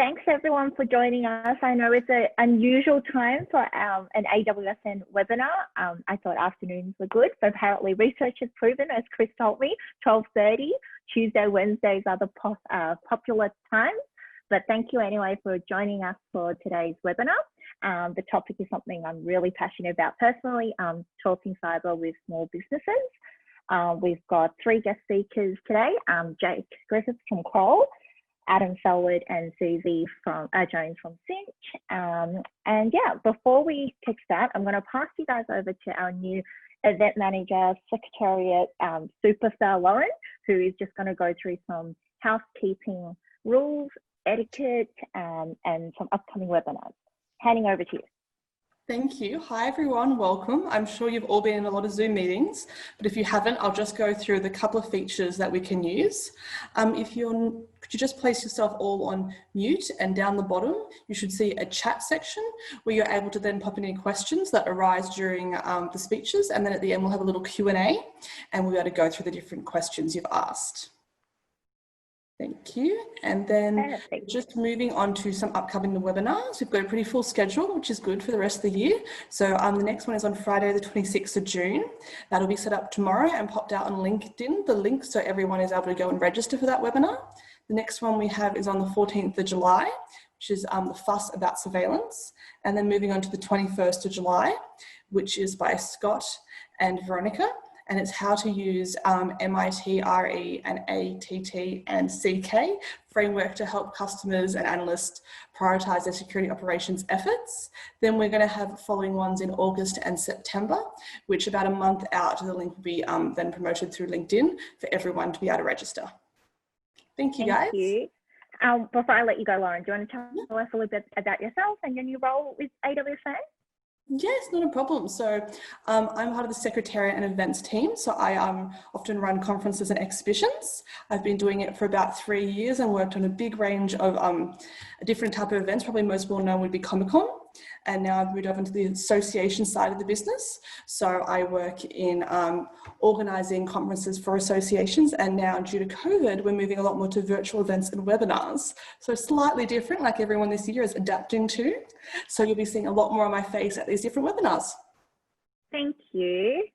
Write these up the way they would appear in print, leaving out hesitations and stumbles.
Thanks everyone for joining us. I know it's an unusual time for an AWSN webinar. I thought afternoons were good, but apparently research has proven, as Chris told me, 12:30, Tuesday, Wednesdays are the popular times. But thank you anyway for joining us for today's webinar. The topic is something I'm really passionate about personally, talking cyber with small businesses. We've got three guest speakers today, Jake Griffiths from Kroll, Adam Selwood and Susie Jones from Cynch. And yeah, before we kickstart, I'm going to pass you guys over to our new event manager, secretariat superstar Lauren, who is just going to go through some housekeeping rules, etiquette, and some upcoming webinars. Handing over to you. Thank you. Hi everyone, welcome. I'm sure you've all been in a lot of Zoom meetings, but if you haven't, I'll just go through the couple of features that we can use. Could you just place yourself all on mute, and down the bottom, you should see a chat section where you're able to then pop in any questions that arise during the speeches, and then at the end we'll have a little Q&A and we'll be able to go through the different questions you've asked. Thank you. And then just moving on to some upcoming webinars. We've got a pretty full schedule, which is good for the rest of the year. So the next one is on Friday, the 26th of June. That'll be set up tomorrow and popped out on LinkedIn, the link, so everyone is able to go and register for that webinar. The next one we have is on the 14th of July, which is the fuss about surveillance. And then moving on to the 21st of July, which is by Scott and Veronica. And it's how to use MITRE and ATT and CK framework to help customers and analysts prioritize their security operations efforts. Then we're going to have following ones in August and September, which about a month out, the link will be then promoted through LinkedIn for everyone to be able to register. Thank you, guys. Thank you. Before I let you go, Lauren, do you want to tell us a little bit about yourself and your new role with AWSN? Yes, not a problem. So I'm part of the Secretariat and Events team. So I often run conferences and exhibitions. I've been doing it for about 3 years and worked on a big range of a different type of events. Probably most well known would be Comic-Con. And now I've moved over into the association side of the business. So I work in organising conferences for associations, and now due to COVID, we're moving a lot more to virtual events and webinars. So slightly different, like everyone this year is adapting to. So you'll be seeing a lot more on my face at these different webinars. Thank you.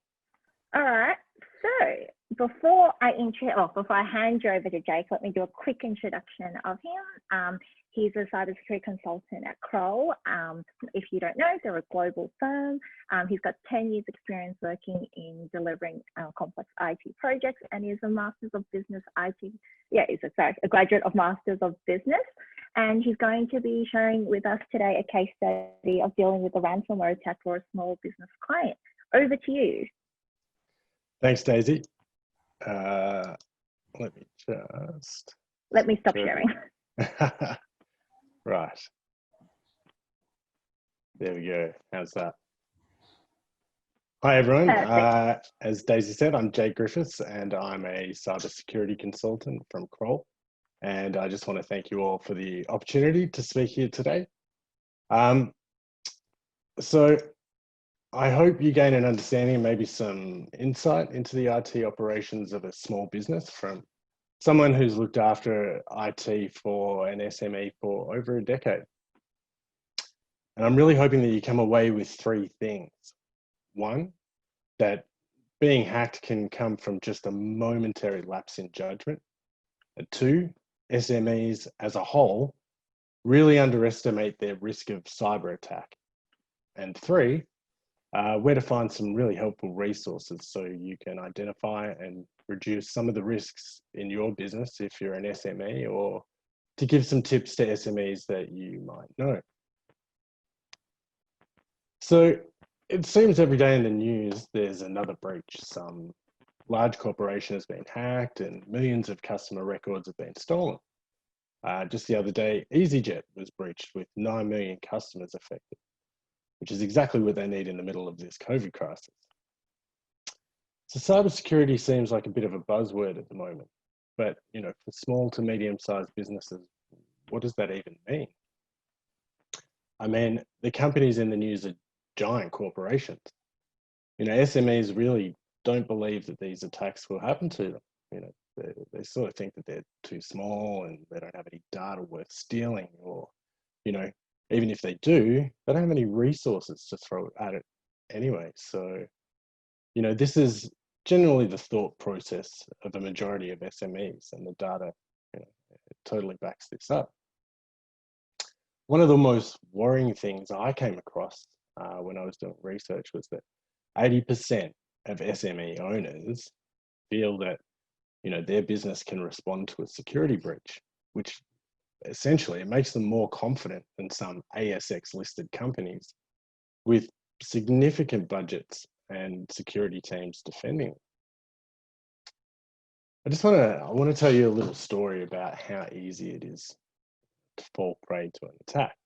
All right, so before I hand you over to Jake, let me do a quick introduction of him. He's a cybersecurity consultant at Kroll. If you don't know, they're a global firm. He's got 10 years experience working in delivering complex IT projects, and he's a Masters of Business IT. Yeah, he's a graduate of Masters of Business. And he's going to be sharing with us today a case study of dealing with a ransomware attack for a small business client. Over to you. Thanks, Daisy. Let me stop sharing. Right. There we go. How's that? Hi, everyone. As Daisy said, I'm Jake Griffiths, and I'm a cybersecurity consultant from Kroll. And I just want to thank you all for the opportunity to speak here today. So I hope you gain an understanding and maybe some insight into the IT operations of a small business from someone who's looked after IT for an SME for over a decade. And I'm really hoping that you come away with three things. One, that being hacked can come from just a momentary lapse in judgment. And two, SMEs as a whole really underestimate their risk of cyber attack. And three, where to find some really helpful resources so you can identify and reduce some of the risks in your business if you're an SME, or to give some tips to SMEs that you might know. So it seems every day in the news there's another breach. Some large corporation has been hacked and millions of customer records have been stolen. Just the other day, EasyJet was breached with 9 million customers affected, which is exactly what they need in the middle of this COVID crisis. So cybersecurity seems like a bit of a buzzword at the moment, but for small to medium-sized businesses, what does that even mean? I mean, the companies in the news are giant corporations. SMEs really don't believe that these attacks will happen to them. You know, they sort of think that they're too small and they don't have any data worth stealing, or, you know, even if they do, they don't have any resources to throw at it anyway. So, you know, this is generally the thought process of a majority of SMEs, and the data, you know, it totally backs this up. One of the most worrying things I came across when I was doing research was that 80% of SME owners feel that, you know, their business can respond to a security breach, which essentially it makes them more confident than some ASX listed companies with significant budgets and security teams defending them. I want to tell you a little story about how easy it is to fall prey to an attack.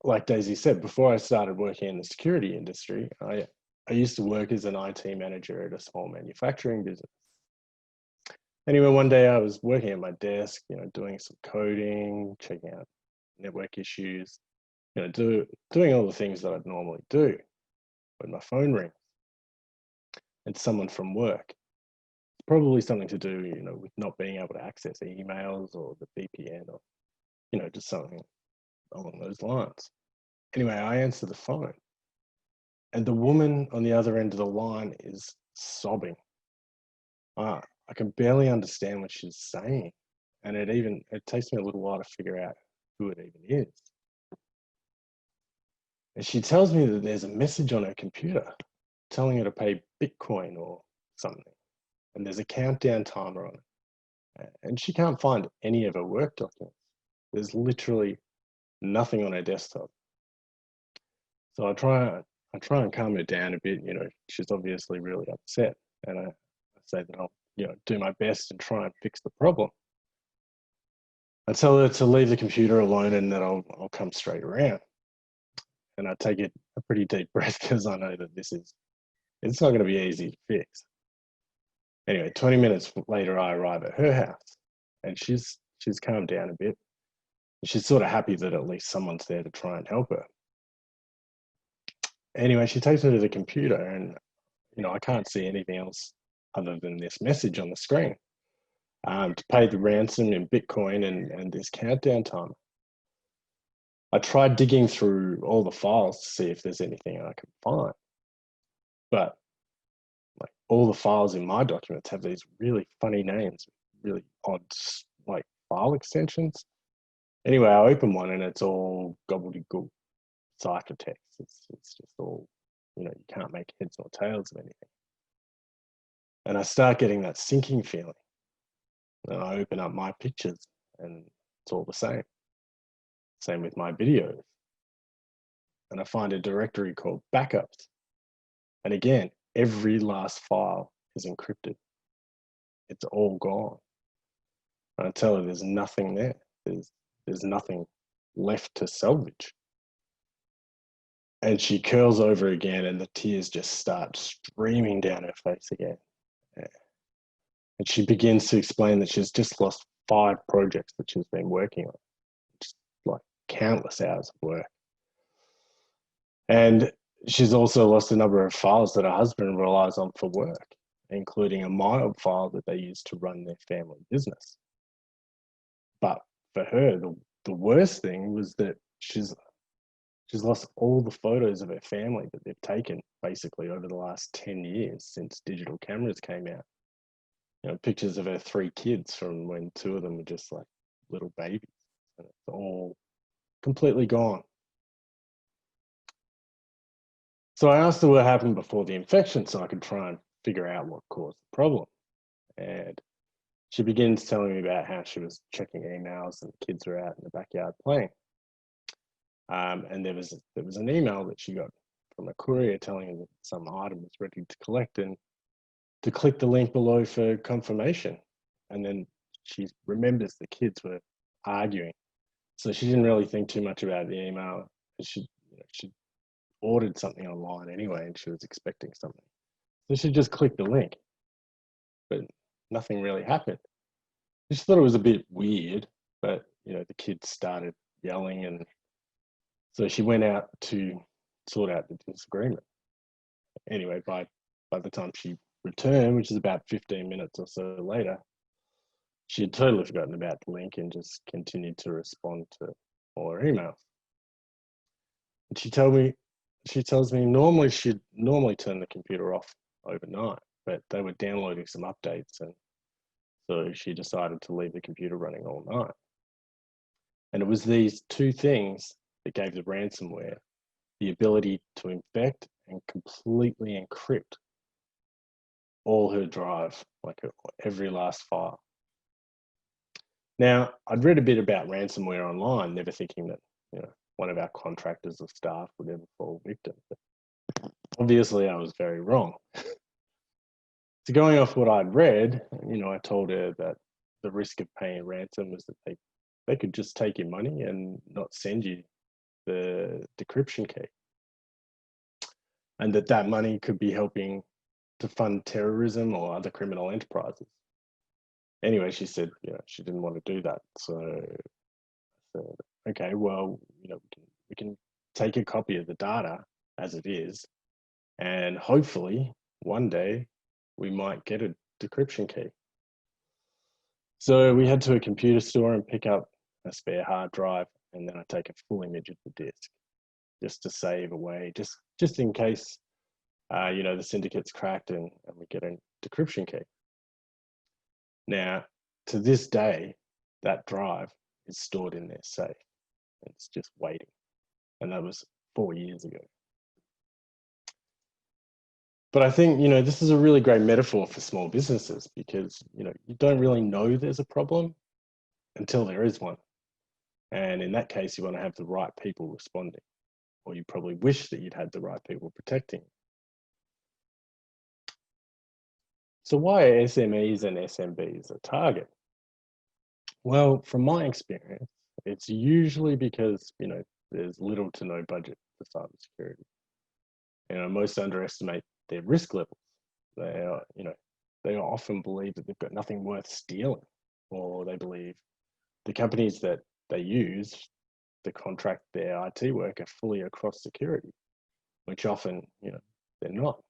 Like Daisy said, before I started working in the security industry, I used to work as an IT manager at a small manufacturing business. Anyway, one day I was working at my desk, you know, doing some coding, checking out network issues, you know, doing all the things that I'd normally do, when my phone rings. It's someone from work. Probably something to do, you know, with not being able to access emails or the VPN, or, you know, just something along those lines. Anyway, I answer the phone, and the woman on the other end of the line is sobbing. I can barely understand what she's saying, and it takes me a little while to figure out who it even is. And she tells me that there's a message on her computer telling her to pay Bitcoin or something, and there's a countdown timer on it. And she can't find any of her work documents. There's literally nothing on her desktop. So I try and calm her down a bit. You know, she's obviously really upset, and I say that I'll, you know, do my best and try and fix the problem. I tell her to leave the computer alone and that I'll come straight around. And I take a pretty deep breath because I know that it's not going to be easy to fix. Anyway, 20 minutes later, I arrive at her house, and she's calmed down a bit. She's sort of happy that at least someone's there to try and help her. Anyway, she takes me to the computer, and, you know, I can't see anything else other than this message on the screen. To pay the ransom in Bitcoin and this countdown timer. I tried digging through all the files to see if there's anything I can find, but like all the files in my documents have these really funny names, really odd like file extensions. Anyway, I open one and it's all gobbledygook ciphertext. It's just all, you know, you can't make heads or tails of anything. And I start getting that sinking feeling. And I open up my pictures and it's all the same. Same with my videos. And I find a directory called backups. And again, every last file is encrypted. It's all gone. And I tell her there's nothing there. There's nothing left to salvage. And she curls over again and the tears just start streaming down her face again. Yeah. And she begins to explain that she's just lost 5 projects that she's been working on. Just like countless hours of work. And she's also lost a number of files that her husband relies on for work, including a mild file that they use to run their family business. But for her, the worst thing was that she's lost all the photos of her family that they've taken basically over the last 10 years since digital cameras came out. You know, pictures of her 3 kids from when 2 of them were just like little babies. And it's all completely gone. So I asked her what happened before the infection so I could try and figure out what caused the problem. And she begins telling me about how she was checking emails and the kids were out in the backyard playing. And there was an email that she got from a courier telling her that some item was ready to collect, and to click the link below for confirmation. And then she remembers the kids were arguing. So she didn't really think too much about the email. She ordered something online anyway, and she was expecting something. So she just clicked the link, but nothing really happened. She thought it was a bit weird, but you know, the kids started yelling, and so she went out to sort out the disagreement. Anyway, by the time she return, which is about 15 minutes or so later, she had totally forgotten about the link and just continued to respond to all her emails. And she tells me normally she'd turn the computer off overnight, but they were downloading some updates, and so she decided to leave the computer running all night. And it was these two things that gave the ransomware the ability to infect and completely encrypt all her drive, like every last file. Now, I'd read a bit about ransomware online, never thinking that, one of our contractors or staff would ever fall victim. But obviously, I was very wrong. So going off what I'd read, I told her that the risk of paying ransom was that they could just take your money and not send you the decryption key. And that money could be helping to fund terrorism or other criminal enterprises. Anyway, she said, she didn't want to do that. So I said, okay, well, we can take a copy of the data as it is, and hopefully one day we might get a decryption key. So we head to a computer store and pick up a spare hard drive, and then I take a full image of the disk just to save away, just in case, the syndicate's cracked and we get a decryption key. Now, to this day, that drive is stored in their safe. It's just waiting. And that was 4 years ago. But I think, this is a really great metaphor for small businesses because, you don't really know there's a problem until there is one. And in that case, you want to have the right people responding, or you probably wish that you'd had the right people protecting. So why are SMEs and SMBs a target? Well, from my experience, it's usually because, there's little to no budget for cybersecurity. Most underestimate their risk levels. They often believe that they've got nothing worth stealing, or they believe the companies that they use to contract their IT work are fully across security, which often, they're not.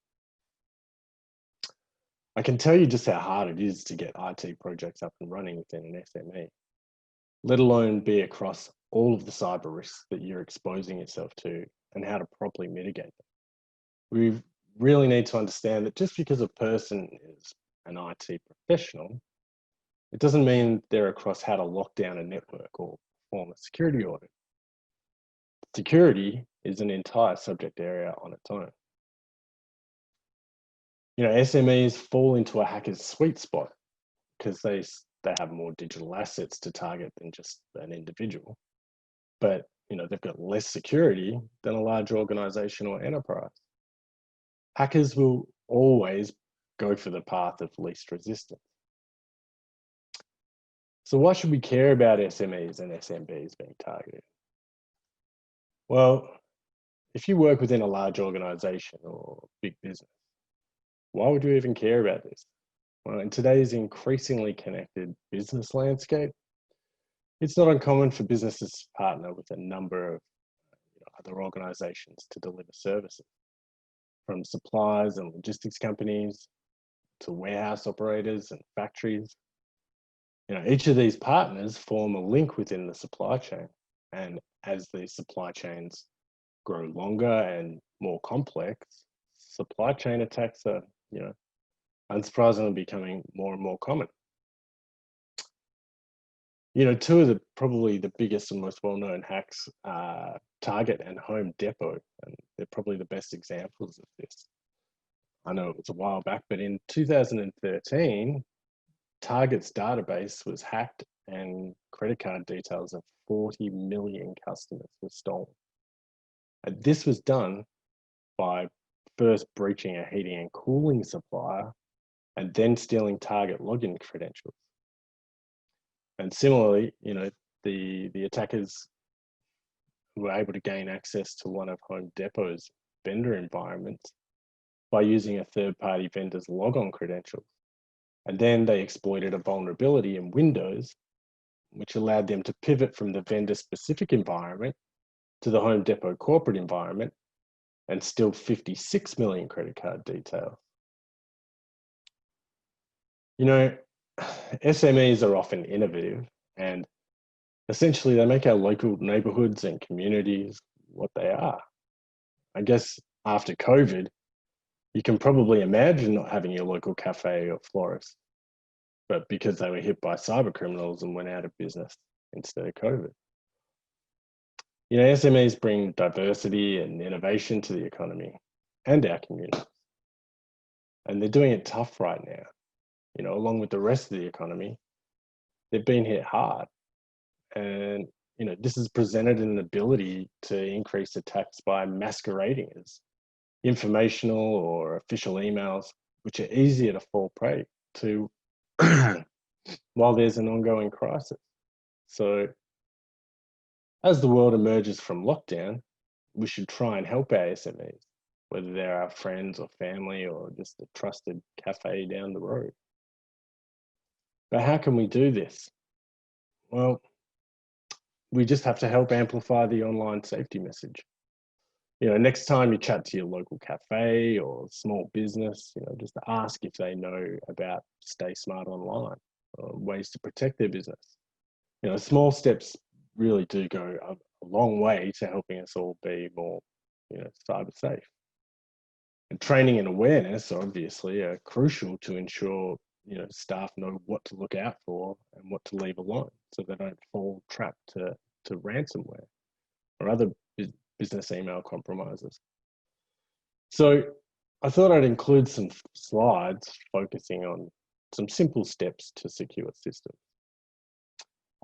I can tell you just how hard it is to get IT projects up and running within an SME, let alone be across all of the cyber risks that you're exposing yourself to and how to properly mitigate them. We really need to understand that just because a person is an IT professional, it doesn't mean they're across how to lock down a network or perform a security audit. Security is an entire subject area on its own. SMEs fall into a hacker's sweet spot because they have more digital assets to target than just an individual. But, they've got less security than a large organization or enterprise. Hackers will always go for the path of least resistance. So why should we care about SMEs and SMBs being targeted? Well, if you work within a large organization or big business, why would you even care about this? Well, in today's increasingly connected business landscape, it's not uncommon for businesses to partner with a number of other organizations to deliver services, from suppliers and logistics companies to warehouse operators and factories. Each of these partners form a link within the supply chain. And as these supply chains grow longer and more complex, supply chain attacks are, unsurprisingly becoming more and more common. Two of probably the biggest and most well-known hacks are Target and Home Depot, and they're probably the best examples of this. I know it was a while back, but in 2013, Target's database was hacked and credit card details of 40 million customers were stolen. And this was done by first breaching a heating and cooling supplier and then stealing Target login credentials. And similarly, the attackers were able to gain access to one of Home Depot's vendor environments by using a third-party vendor's logon credentials. And then they exploited a vulnerability in Windows, which allowed them to pivot from the vendor-specific environment to the Home Depot corporate environment and steal 56 million credit card details. You know, SMEs are often innovative, and essentially they make our local neighborhoods and communities what they are. I guess after COVID, you can probably imagine not having your local cafe or florist, but because they were hit by cyber criminals and went out of business instead of COVID. You know, SMEs bring diversity and innovation to the economy and our communities. And they're doing it tough right now. You know, along with the rest of the economy, they've been hit hard. And, you know, this has presented an ability to increase attacks by masquerading as informational or official emails, which are easier to fall prey to while there's an ongoing crisis. So as the world emerges from lockdown, we should try and help our SMEs, whether they're our friends or family or just a trusted cafe down the road. But how can we do this? Well, we just have to help amplify the online safety message. You know, next time you chat to your local cafe or small business, you know, just ask if they know about Stay Smart Online or ways to protect their business. You know, small steps really do go a long way to helping us all be more, you know, cyber safe. And training and awareness obviously are crucial to ensure, you know, staff know what to look out for and what to leave alone so they don't fall trapped to ransomware or other business email compromises. So I thought I'd include some slides focusing on some simple steps to secure systems.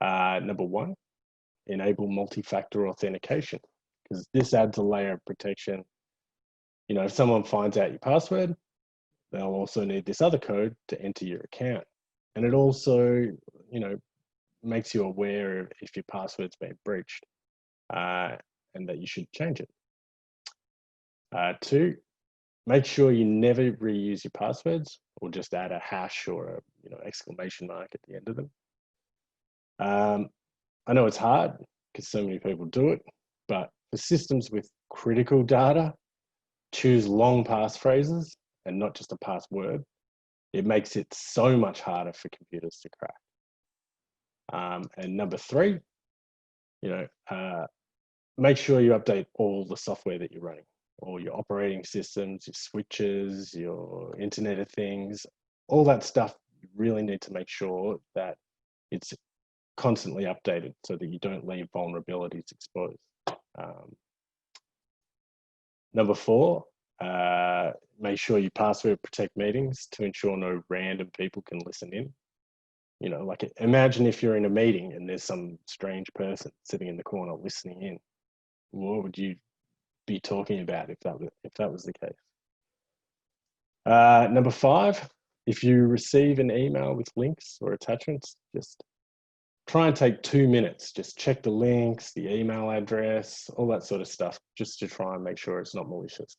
Number one, enable multi-factor authentication, because this adds a layer of protection. You know, if someone finds out your password, they'll also need this other code to enter your account. And it also, you know, makes you aware of if your password's been breached and that you should change it. Two, make sure you never reuse your passwords or just add a hash or a, you know, exclamation mark at the end of them. I know it's hard because so many people do it, but for systems with critical data, choose long passphrases and not just a password. It makes it so much harder for computers to crack. And number three, you know, make sure you update all the software that you're running, all your operating systems, your switches, your Internet of Things, all that stuff. You really need to make sure that it's constantly updated so that you don't leave vulnerabilities exposed. Number four, make sure you password protect meetings to ensure no random people can listen in. You know, like imagine if you're in a meeting and there's some strange person sitting in the corner listening in. What would you be talking about if that was the case? Number five, if you receive an email with links or attachments, just try and take 2 minutes. Just check the links, the email address, all that sort of stuff, just to try and make sure it's not malicious.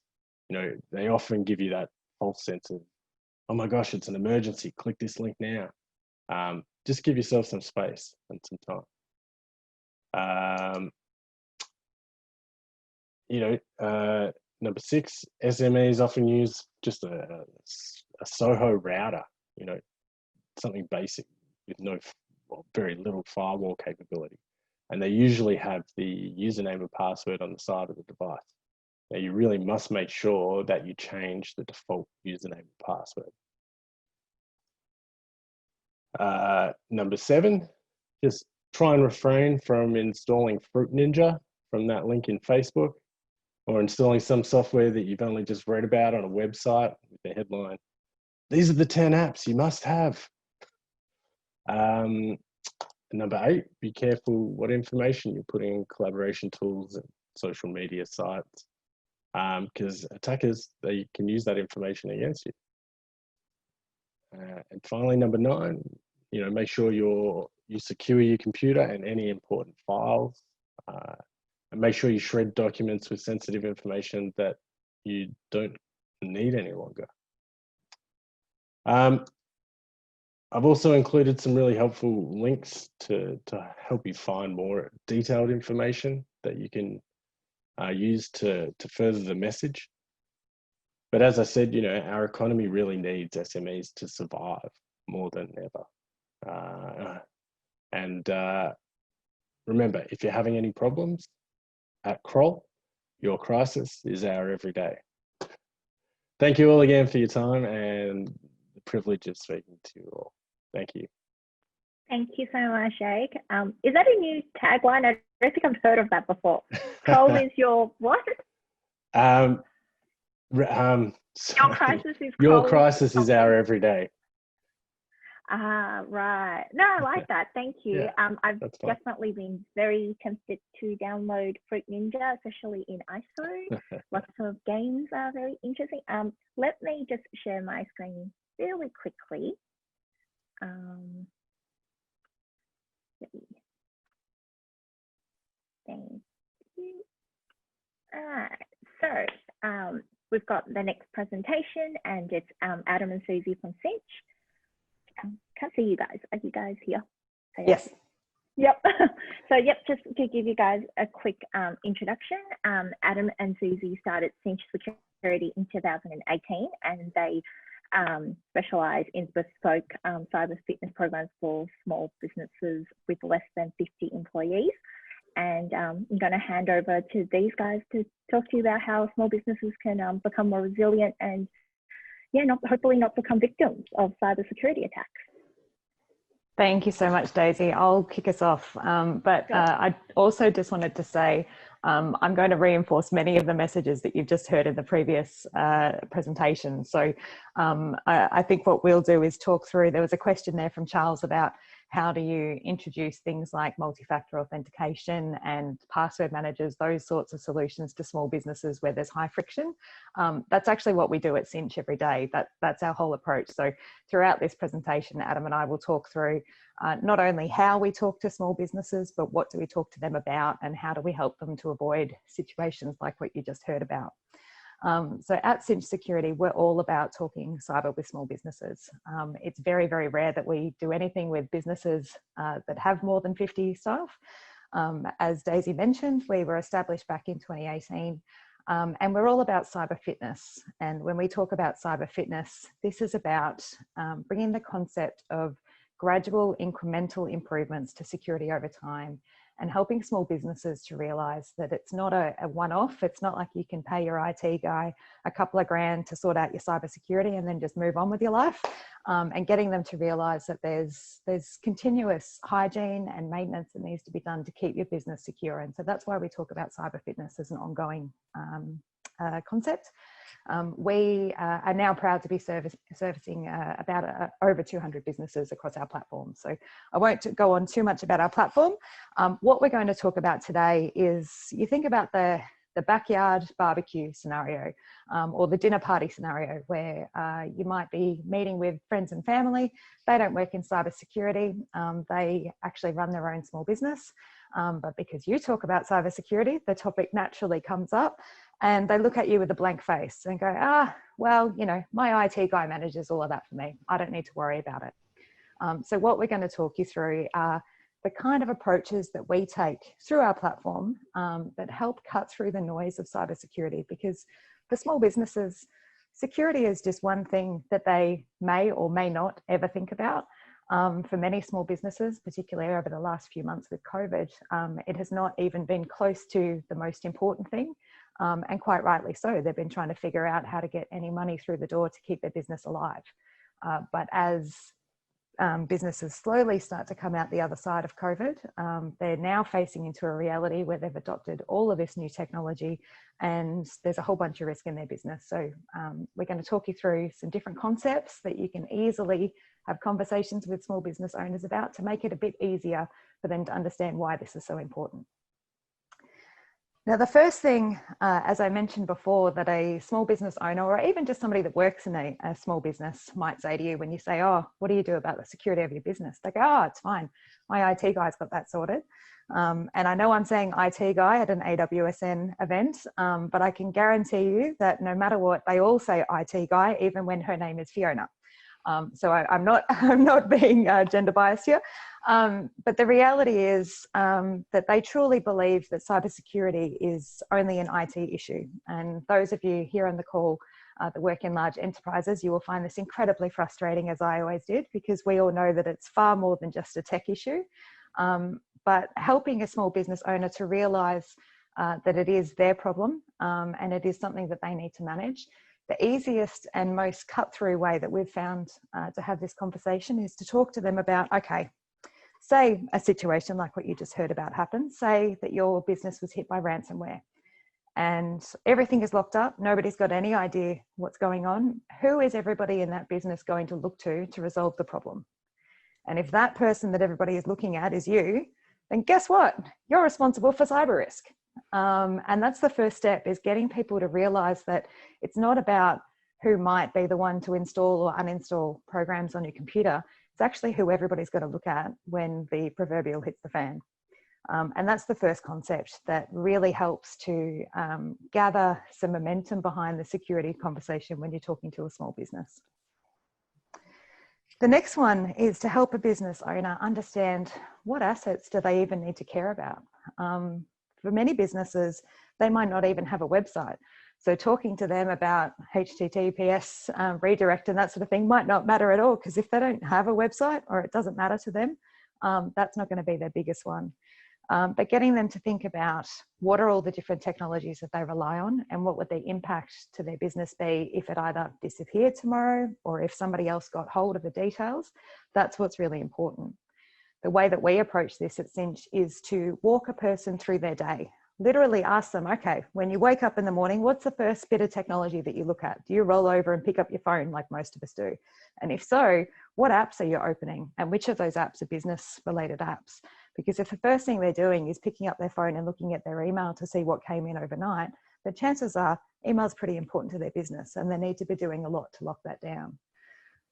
You know, they often give you that false sense of, oh my gosh, it's an emergency, click this link now. Just give yourself some space and some time. You know, number six, SMEs often use just a Soho router, you know, something basic with very little firewall capability. And they usually have the username and password on the side of the device. Now, you really must make sure that you change the default username and password. Number seven, just try and refrain from installing Fruit Ninja from that link in Facebook, or installing some software that you've only just read about on a website with the headline, "These are the 10 apps you must have." Number eight, be careful what information you're putting in collaboration tools and social media sites, because attackers, they can use that information against you. And finally, number nine, you know, make sure you secure your computer and any important files. And make sure you shred documents with sensitive information that you don't need any longer. I've also included some really helpful links to help you find more detailed information that you can use to further the message. But as I said, you know, our economy really needs SMEs to survive. more than ever. And remember, if you're having any problems at Kroll, your crisis is our everyday. Thank you all again for your time and the privilege of speaking to you all. Thank you. Thank you so much, Jake. Is that a new tagline? I don't think I've heard of that before. Kroll is your what? Your crisis is your Kroll crisis is our everyday. Right. No, I like that. Thank you. Yeah, I've definitely been very tempted to download Fruit Ninja, especially in ISO. Lots of games are very interesting. Let me just share my screen really quickly. Thank you. All right. So we've got the next presentation, and it's Adam and Susie from Cynch. Can't see you guys. Are you guys here? Yes. Yep. So yep, just to give you guys a quick introduction, Adam and Susie started Cynch Security in 2018, and they specialize in bespoke cyber fitness programs for small businesses with less than 50 employees. And I'm going to hand over to these guys to talk to you about how small businesses can become more resilient and hopefully not become victims of cybersecurity attacks. Thank you so much, Daisy. I'll kick us off. I also just wanted to say I'm going to reinforce many of the messages that you've just heard in the previous presentation. So I think what we'll do is talk through, there was a question there from Charles about how do you introduce things like multi-factor authentication and password managers, those sorts of solutions to small businesses where there's high friction. That's actually what we do at Cynch every day. That's our whole approach. So throughout this presentation, Adam and I will talk through not only how we talk to small businesses, but what do we talk to them about and how do we help them to avoid situations like what you just heard about. So at Cynch Security, we're all about talking cyber with small businesses. It's very, very rare that we do anything with businesses that have more than 50 staff. As Daisy mentioned, we were established back in 2018, and we're all about cyber fitness. And when we talk about cyber fitness, this is about bringing the concept of gradual incremental improvements to security over time and helping small businesses to realize that it's not a one-off. It's not like you can pay your IT guy a couple of grand to sort out your cybersecurity and then just move on with your life, and getting them to realize that there's continuous hygiene and maintenance that needs to be done to keep your business secure. And so that's why we talk about cyber fitness as an ongoing concept. We are now proud to be servicing about over 200 businesses across our platform. So I won't go on too much about our platform. What we're going to talk about today is, you think about the backyard barbecue scenario, or the dinner party scenario, where you might be meeting with friends and family. They don't work in cybersecurity. They actually run their own small business. But because you talk about cybersecurity, the topic naturally comes up. And they look at you with a blank face and go, well, my IT guy manages all of that for me. I don't need to worry about it. So what we're going to talk you through are the kind of approaches that we take through our platform that help cut through the noise of cybersecurity. Because for small businesses, security is just one thing that they may or may not ever think about. For many small businesses, particularly over the last few months with COVID, it has not even been close to the most important thing. And quite rightly so. They've been trying to figure out how to get any money through the door to keep their business alive. But as businesses slowly start to come out the other side of COVID, they're now facing into a reality where they've adopted all of this new technology and there's a whole bunch of risk in their business. So we're going to talk you through some different concepts that you can easily have conversations with small business owners about to make it a bit easier for them to understand why this is so important. Now, the first thing, as I mentioned before, that a small business owner or even just somebody that works in a small business might say to you when you say, what do you do about the security of your business? They go, it's fine. My IT guy's got that sorted. And I know I'm saying IT guy at an AWSN event, but I can guarantee you that no matter what, they all say IT guy, even when her name is Fiona. So I'm not being gender biased here. But the reality is that they truly believe that cybersecurity is only an IT issue. And those of you here on the call that work in large enterprises, you will find this incredibly frustrating, as I always did, because we all know that it's far more than just a tech issue. But helping a small business owner to realise that it is their problem and it is something that they need to manage. The easiest and most cut-through way that we've found to have this conversation is to talk to them about, okay, say a situation like what you just heard about happened. Say that your business was hit by ransomware and everything is locked up. Nobody's got any idea what's going on. Who is everybody in that business going to look to resolve the problem? And if that person that everybody is looking at is you, then guess what? You're responsible for cyber risk. And that's the first step, is getting people to realize that it's not about who might be the one to install or uninstall programs on your computer. It's actually who everybody's got to look at when the proverbial hits the fan. And that's the first concept that really helps to gather some momentum behind the security conversation when you're talking to a small business. The next one is to help a business owner understand what assets do they even need to care about. For many businesses, they might not even have a website. So talking to them about HTTPS redirect and that sort of thing might not matter at all, because if they don't have a website or it doesn't matter to them, that's not going to be their biggest one. But getting them to think about what are all the different technologies that they rely on and what would the impact to their business be if it either disappeared tomorrow or if somebody else got hold of the details. That's what's really important. The way that we approach this at Cynch is to walk a person through their day. Literally ask them, okay, when you wake up in the morning, what's the first bit of technology that you look at? Do you roll over and pick up your phone like most of us do? And if so, what apps are you opening? And which of those apps are business related apps? Because if the first thing they're doing is picking up their phone and looking at their email to see what came in overnight, the chances are email's pretty important to their business and they need to be doing a lot to lock that down.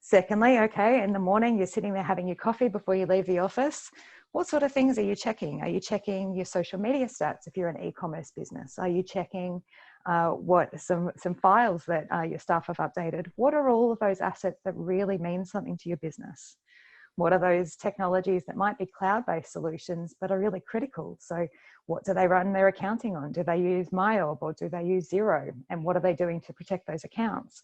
Secondly, okay, in the morning, you're sitting there having your coffee before you leave the office. What sort of things are you checking? Are you checking your social media stats if you're an e-commerce business? Are you checking some files that your staff have updated? What are all of those assets that really mean something to your business? What are those technologies that might be cloud-based solutions but are really critical? So what do they run their accounting on? Do they use MyOb or do they use Xero? And what are they doing to protect those accounts?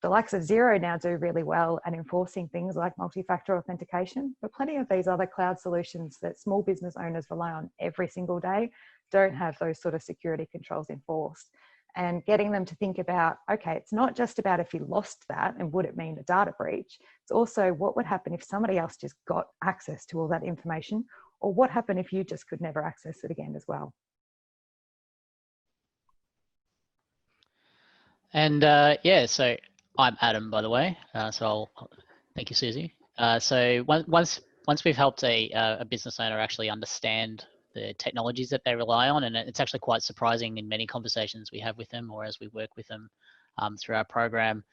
The likes of Xero now do really well at enforcing things like multi-factor authentication, but plenty of these other cloud solutions that small business owners rely on every single day don't have those sort of security controls enforced. And getting them to think about, okay, it's not just about if you lost that and would it mean a data breach, it's also what would happen if somebody else just got access to all that information, or what happened if you just could never access it again as well. And yeah, so I'm Adam, by the way. Thank you, Susie. So once we've helped a business owner actually understand the technologies that they rely on, and it's actually quite surprising in many conversations we have with them or as we work with them through our program,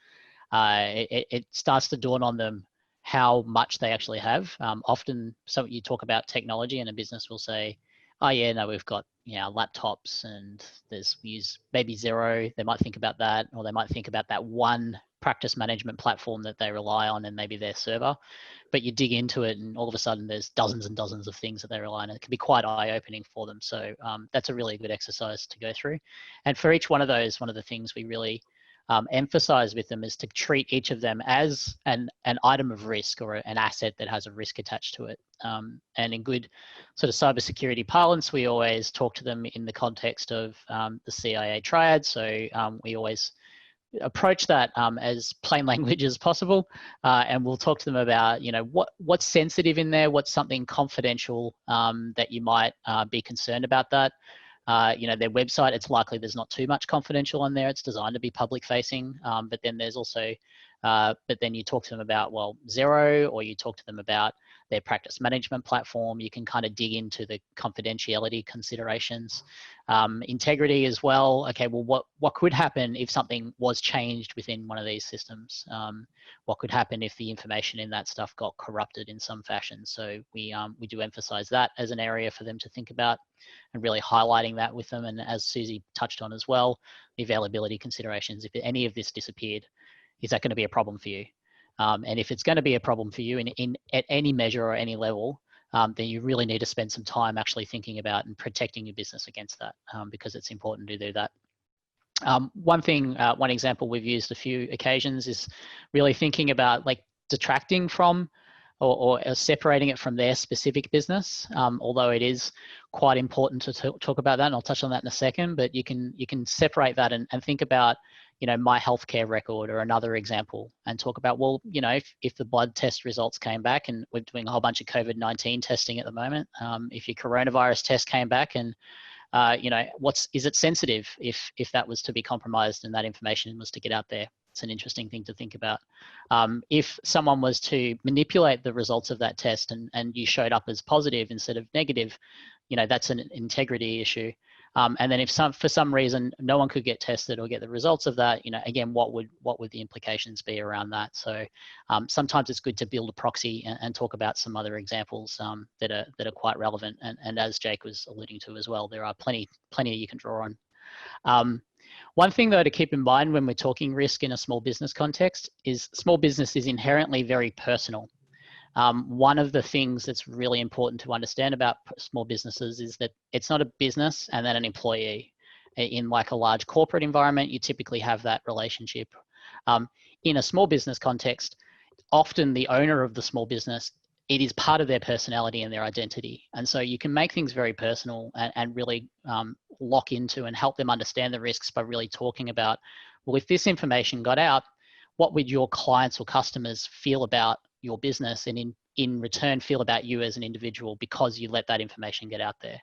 it starts to dawn on them how much they actually have. Often, you talk about technology, and a business will say, "Oh yeah, no, we've got laptops, and we use maybe Xero." They might think about that, or they might think about that one practice management platform that they rely on, and maybe their server. But you dig into it, and all of a sudden, there's dozens and dozens of things that they rely on. It can be quite eye-opening for them. So that's a really good exercise to go through. And for each one of those, one of the things we really emphasize with them is to treat each of them as an item of risk or an asset that has a risk attached to it. And in good sort of cybersecurity parlance, we always talk to them in the context of the CIA triad. So we always approach that as plain language as possible, and we'll talk to them about what's sensitive in there, what's something confidential that you might be concerned about that. Their website, it's likely there's not too much confidential on there. It's designed to be public facing, but then there's also, but then you talk to them about, well, Xero, or you talk to them about their practice management platform. You can kind of dig into the confidentiality considerations. Integrity as well. Okay, well, what could happen if something was changed within one of these systems? What could happen if the information in that stuff got corrupted in some fashion? So we do emphasize that as an area for them to think about, and really highlighting that with them. And as Susie touched on as well, the availability considerations. If any of this disappeared, is that going to be a problem for you? And if it's going to be a problem for you at any measure or any level, then you really need to spend some time actually thinking about and protecting your business against that, because it's important to do that. One example we've used a few occasions is really thinking about like detracting from or separating it from their specific business, although it is quite important to talk about that, and I'll touch on that in a second, but you can separate that and think about, you know, my healthcare record or another example, and talk about, well, you know, if the blood test results came back, and we're doing a whole bunch of COVID-19 testing at the moment, if your coronavirus test came back and you know, is it sensitive if that was to be compromised and that information was to get out there? It's an interesting thing to think about. If someone was to manipulate the results of that test and you showed up as positive instead of negative, you know, that's an integrity issue. And then if for some reason no one could get tested or get the results of that, you know, again, what would the implications be around that? So sometimes it's good to build a proxy and talk about some other examples that are quite relevant. And as Jake was alluding to as well, there are plenty you can draw on. One thing though to keep in mind when we're talking risk in a small business context is small business is inherently very personal. One of the things that's really important to understand about small businesses is that it's not a business and then an employee. In like a large corporate environment, you typically have that relationship. In a small business context, often the owner of the small business, it is part of their personality and their identity. And so you can make things very personal and really lock into and help them understand the risks by really talking about, well, if this information got out, what would your clients or customers feel about your business, and in return feel about you as an individual because you let that information get out there.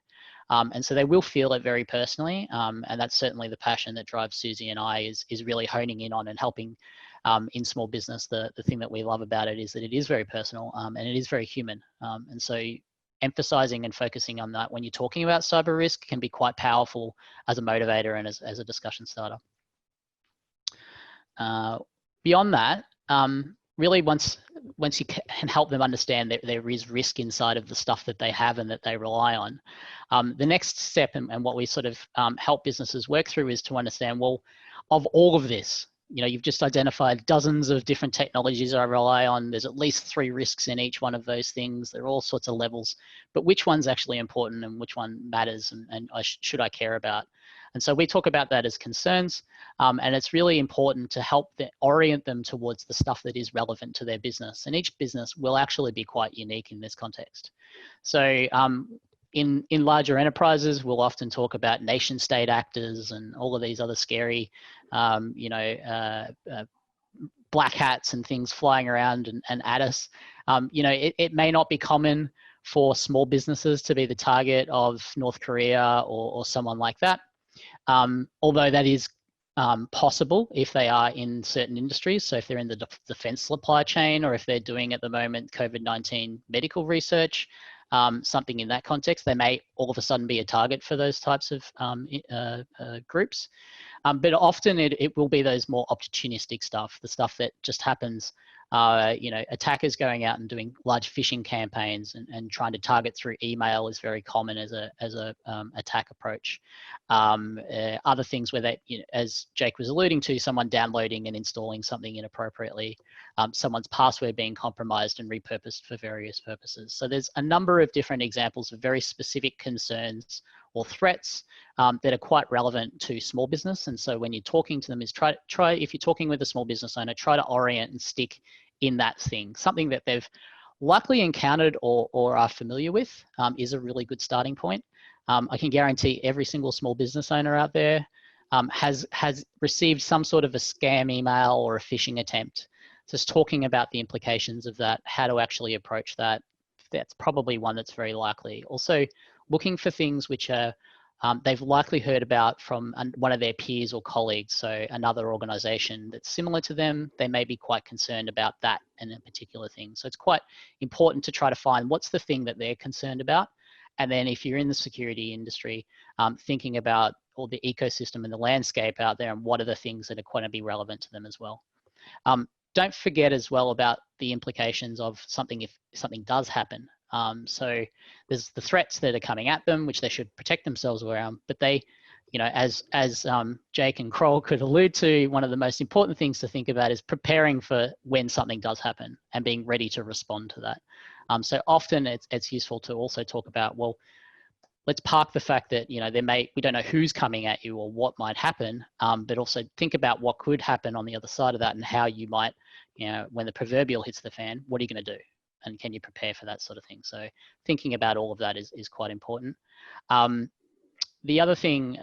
And so they will feel it very personally. And that's certainly the passion that drives Susie and I is really honing in on and helping in small business. The thing that we love about it is that it is very personal and it is very human. And so emphasizing and focusing on that when you're talking about cyber risk can be quite powerful as a motivator and as a discussion starter. Beyond that, really once you can help them understand that there is risk inside of the stuff that they have and that they rely on, the next step and what we sort of help businesses work through is to understand, well, of all of this, you know, you've just identified dozens of different technologies I rely on. There's at least 3 risks in each one of those things. There are all sorts of levels, but which one's actually important and which one matters and should I care about? And so we talk about that as concerns, and it's really important to help orient them towards the stuff that is relevant to their business. And each business will actually be quite unique in this context. So in larger enterprises, we'll often talk about nation state actors and all of these other scary, you know, black hats and things flying around and at us. You know, it may not be common for small businesses to be the target of North Korea or someone like that. Although that is possible if they are in certain industries. So if they're in the defense supply chain, or if they're doing at the moment COVID-19 medical research, something in that context, they may all of a sudden be a target for those types of groups. But often it will be those more opportunistic stuff, the stuff that just happens. You know, attackers going out and doing large phishing campaigns and trying to target through email is very common as a attack approach. Other things where they, you know, as Jake was alluding to, someone downloading and installing something inappropriately, someone's password being compromised and repurposed for various purposes. So there's a number of different examples of very specific concerns or threats that are quite relevant to small business. And so when you're talking to them, is try if you're talking with a small business owner, try to orient and stick in that thing. Something that they've likely encountered or are familiar with is a really good starting point. I can guarantee every single small business owner out there has received some sort of a scam email or a phishing attempt. Just talking about the implications of that, how to actually approach that. That's probably one that's very likely. Also, looking for things which are they've likely heard about from one of their peers or colleagues. So another organization that's similar to them, they may be quite concerned about that and a particular thing. So it's quite important to try to find what's the thing that they're concerned about. And then if you're in the security industry, thinking about all the ecosystem and the landscape out there and what are the things that are going to be relevant to them as well. Don't forget as well about the implications of something if something does happen. So there's the threats that are coming at them, which they should protect themselves around. But they, you know, as Jake and Kroll could allude to, one of the most important things to think about is preparing for when something does happen and being ready to respond to that. So often it's useful to also talk about, well, let's park the fact that, you know, we don't know who's coming at you or what might happen, but also think about what could happen on the other side of that and how you might, you know, when the proverbial hits the fan, what are you going to do? And can you prepare for that sort of thing? So thinking about all of that is quite important. The other thing,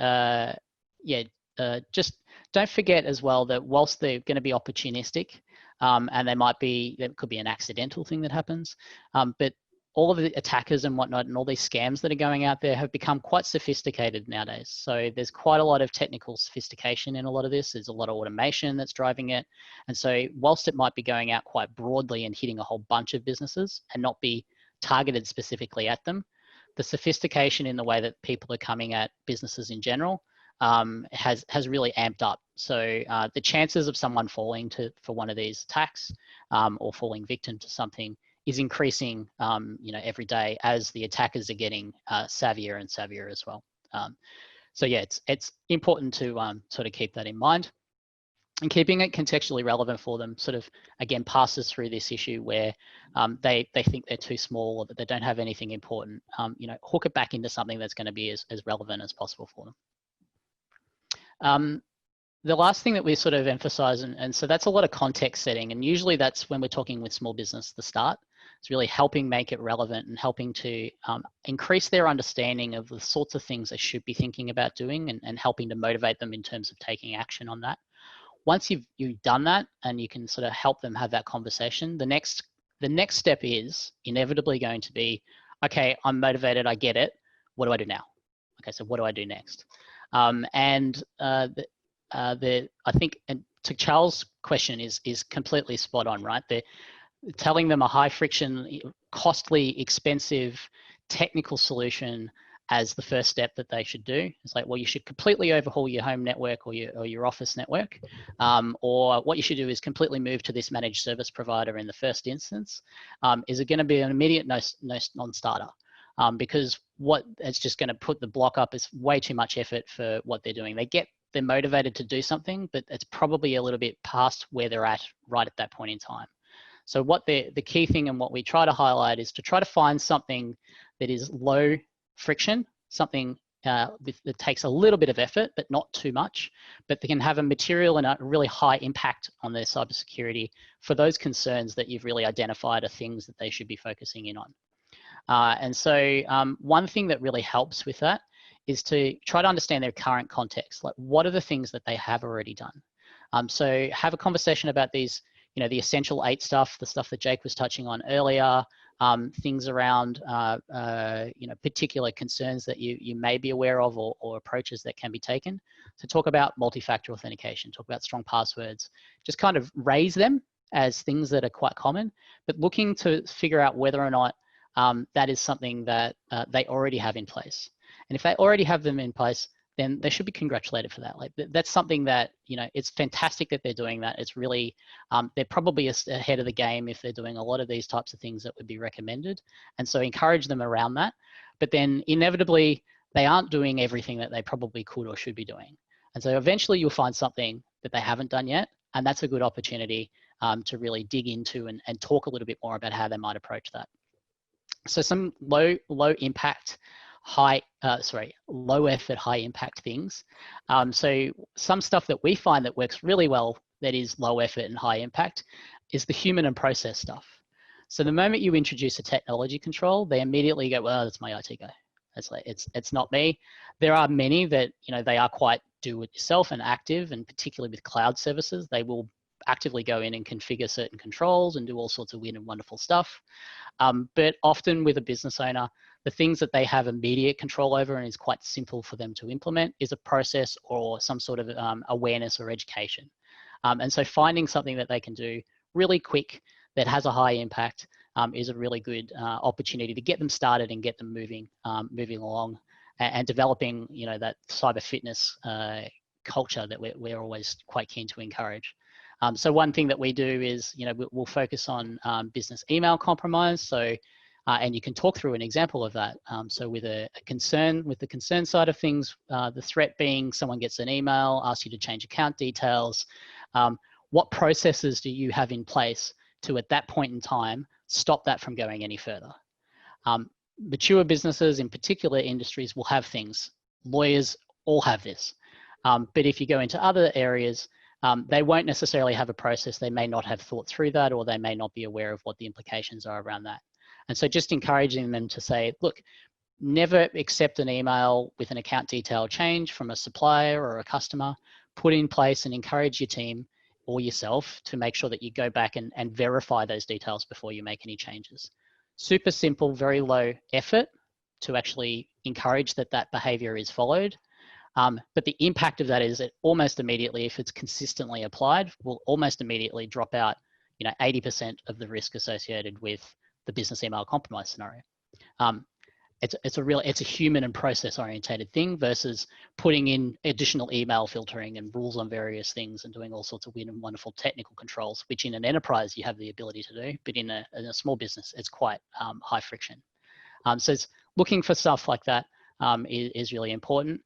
just don't forget as well that whilst they're going to be opportunistic, and there could be an accidental thing that happens, but all of the attackers and whatnot and all these scams that are going out there have become quite sophisticated nowadays. So there's quite a lot of technical sophistication in a lot of this. There's a lot of automation that's driving it. And so whilst it might be going out quite broadly and hitting a whole bunch of businesses and not be targeted specifically at them, the sophistication in the way that people are coming at businesses in general has really amped up. So the chances of someone falling for one of these attacks or falling victim to something is increasing, you know, every day as the attackers are getting savvier and savvier as well. So yeah, it's important to sort of keep that in mind, and keeping it contextually relevant for them sort of, again, passes through this issue where they think they're too small or that they don't have anything important. You know, hook it back into something that's going to be as relevant as possible for them. The last thing that we sort of emphasize, and so that's a lot of context setting, and usually that's when we're talking with small business at the start. It's really helping make it relevant and helping to increase their understanding of the sorts of things they should be thinking about doing, and helping to motivate them in terms of taking action on that. Once you've done that and you can sort of help them have that conversation, the next step is inevitably going to be, okay, I'm motivated, I get it. What do I do now? Okay, so what do I do next? I think, and to Charles' question is completely spot on, right? They're telling them a high friction, costly, expensive technical solution as the first step that they should do. It's like, well, you should completely overhaul your home network or your office network, or what you should do is completely move to this managed service provider in the first instance. Is it going to be an immediate non-starter? Because what it's just going to put the block up is way too much effort for what they're doing. They're motivated to do something, but it's probably a little bit past where they're at right at that point in time. So what the key thing and what we try to highlight is to try to find something that is low friction, something that takes a little bit of effort, but not too much, but they can have a material and a really high impact on their cybersecurity for those concerns that you've really identified are things that they should be focusing in on. And so one thing that really helps with that is to try to understand their current context. Like, what are the things that they have already done? So have a conversation about these, you know, the essential 8 stuff, the stuff that Jake was touching on earlier, things around, you know, particular concerns that you may be aware of, or approaches that can be taken. So talk about multi-factor authentication, talk about strong passwords, just kind of raise them as things that are quite common, but looking to figure out whether or not that is something that they already have in place. And if they already have them in place, then they should be congratulated for that. Like, that's something that, you know, it's fantastic that they're doing that. It's really, they're probably ahead of the game if they're doing a lot of these types of things that would be recommended. And so encourage them around that. But then inevitably, they aren't doing everything that they probably could or should be doing. And so eventually you'll find something that they haven't done yet. And that's a good opportunity to really dig into and talk a little bit more about how they might approach that. So some low impact, low effort, high impact things. So some stuff that we find that works really well, that is low effort and high impact, is the human and process stuff. So the moment you introduce a technology control, they immediately go, well, that's my IT guy. It's like, it's not me. There are many that, you know, they are quite do it yourself and active, and particularly with cloud services, they will actively go in and configure certain controls and do all sorts of weird and wonderful stuff. But often with a business owner, the things that they have immediate control over and is quite simple for them to implement is a process or some sort of awareness or education. And so finding something that they can do really quick that has a high impact is a really good opportunity to get them started and get them moving along and developing, you know, that cyber fitness culture that we're always quite keen to encourage. So one thing that we do is, you know, we'll focus on business email compromise. So, and you can talk through an example of that. So with the concern side of things, the threat being someone gets an email, asks you to change account details. What processes do you have in place to, at that point in time, stop that from going any further? mature businesses in particular industries will have things. Lawyers all have this. But if you go into other areas, they won't necessarily have a process. They may not have thought through that, or they may not be aware of what the implications are around that. And so just encouraging them to say, look, never accept an email with an account detail change from a supplier or a customer. Put in place and encourage your team or yourself to make sure that you go back and verify those details before you make any changes. Super simple, very low effort to actually encourage that behavior is followed. But the impact of that is that almost immediately, if it's consistently applied, will almost immediately drop out, 80% of the risk associated with the business email compromise scenario. It's a human and process orientated thing versus putting in additional email filtering and rules on various things and doing all sorts of weird and wonderful technical controls, which in an enterprise you have the ability to do, but in a small business, it's quite high friction. So it's looking for stuff like that is really important.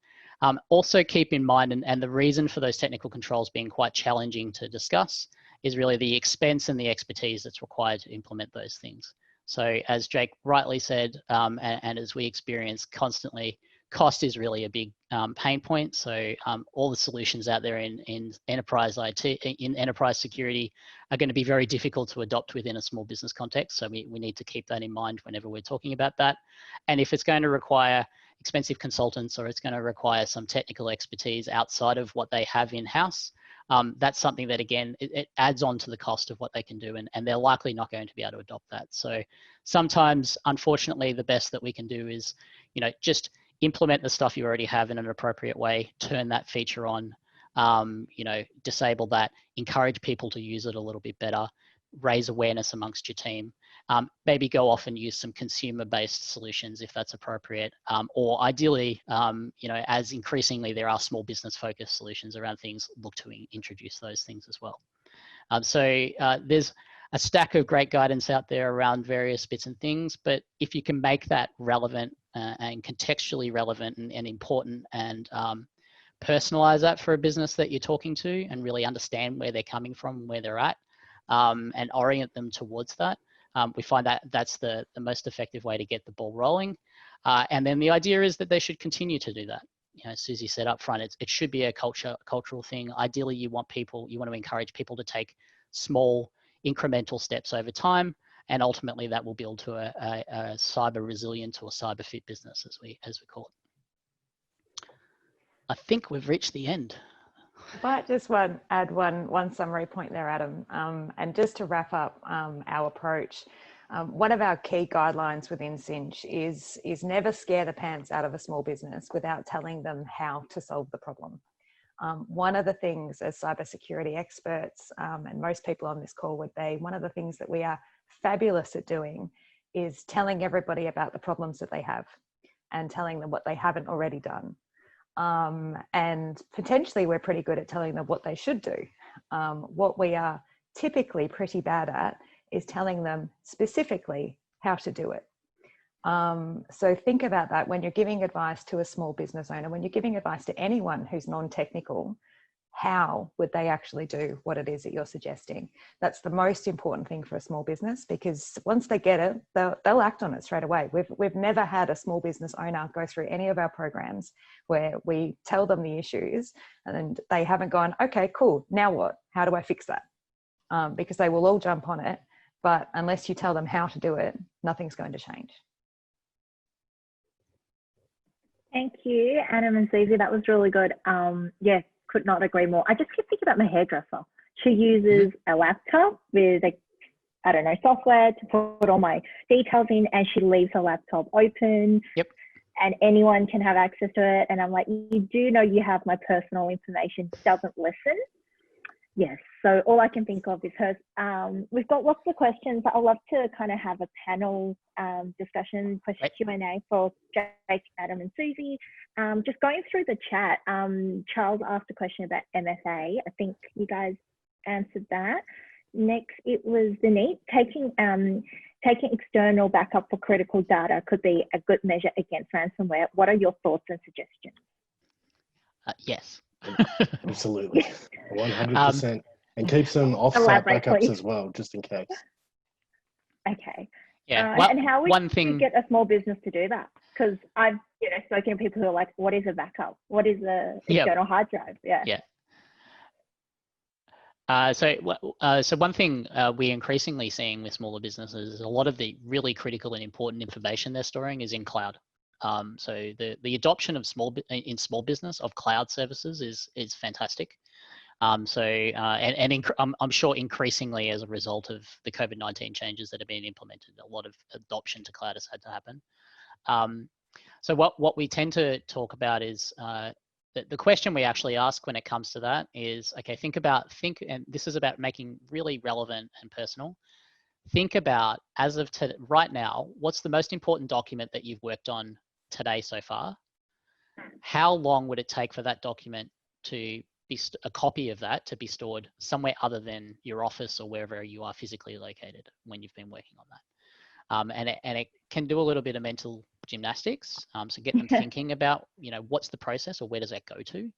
Also keep in mind, and the reason for those technical controls being quite challenging to discuss is really the expense and the expertise that's required to implement those things. So as Jake rightly said, and as we experience constantly, cost is really a big pain point. So all the solutions out there in enterprise IT, in enterprise security are going to be very difficult to adopt within a small business context. So we need to keep that in mind whenever we're talking about that. And if it's going to require expensive consultants or it's going to require some technical expertise outside of what they have in-house, that's something that, again, it adds on to the cost of what they can do, and they're likely not going to be able to adopt that. So sometimes, unfortunately, the best that we can do is, just implement the stuff you already have in an appropriate way, turn that feature on, disable that, encourage people to use it a little bit better, raise awareness amongst your team. Maybe go off and use some consumer-based solutions if that's appropriate, or ideally, as increasingly there are small business-focused solutions around things, look to introduce those things as well. So there's a stack of great guidance out there around various bits and things, but if you can make that relevant and contextually relevant and important and personalize that for a business that you're talking to and really understand where they're coming from, where they're at, and orient them towards that, we find that that's the most effective way to get the ball rolling. And then the idea is that they should continue to do that. Susie said up front, it should be a cultural thing. Ideally, you want to encourage people to take small incremental steps over time, and ultimately that will build to a cyber resilient or cyber fit business, as we call it. I think we've reached the end. But just add one summary point there, Adam. And just to wrap up our approach, one of our key guidelines within Cynch is never scare the pants out of a small business without telling them how to solve the problem. One of the things as cybersecurity experts, and most people on this call would be, one of the things that we are fabulous at doing is telling everybody about the problems that they have and telling them what they haven't already done. And potentially we're pretty good at telling them what they should do. What we are typically pretty bad at is telling them specifically how to do it. So think about that when you're giving advice to a small business owner, when you're giving advice to anyone who's non-technical, how would they actually do what it is that you're suggesting? That's the most important thing for a small business, because once they get it, they'll act on it straight away. We've never had a small business owner go through any of our programs where we tell them the issues and they haven't gone, okay, cool, now what? How do I fix that? Because they will all jump on it, but unless you tell them how to do it, nothing's going to change. Thank you, Adam and Susie. That was really good. Yeah, could not agree more. I just keep thinking about my hairdresser. She uses a laptop with, software to put all my details in, and she leaves her laptop open. Yep. And anyone can have access to it. And I'm like, you do know you have my personal information. Doesn't listen. Yes. So all I can think of is hers. We've got lots of questions. I'd love to kind of have a panel discussion, question Q&A for Jake, Adam and Susie. Just going through the chat, Charles asked a question about MFA. I think you guys answered that. Next, it was Denise. Taking external backup for critical data could be a good measure against ransomware. What are your thoughts and suggestions? Yes. Absolutely. 100%. And keep some off-site backups as well, just in case. Okay. Yeah. And how would one thing you get a small business to do that? Because I've spoken to people who are like, what is a backup? What is a external hard drive? Yeah. Yeah. So one thing we're increasingly seeing with smaller businesses is a lot of the really critical and important information they're storing is in cloud. So the adoption of small business of cloud services is fantastic. I'm sure increasingly as a result of the COVID-19 changes that have been implemented, a lot of adoption to cloud has had to happen. So what we tend to talk about is the question we actually ask when it comes to that is, okay, and this is about making really relevant and personal. Think about, as of right now, what's the most important document that you've worked on today so far? How long would it take for that document to be a copy of that to be stored somewhere other than your office or wherever you are physically located when you've been working on that? And it can do a little bit of mental gymnastics. So get them thinking about, what's the process or where does that go to?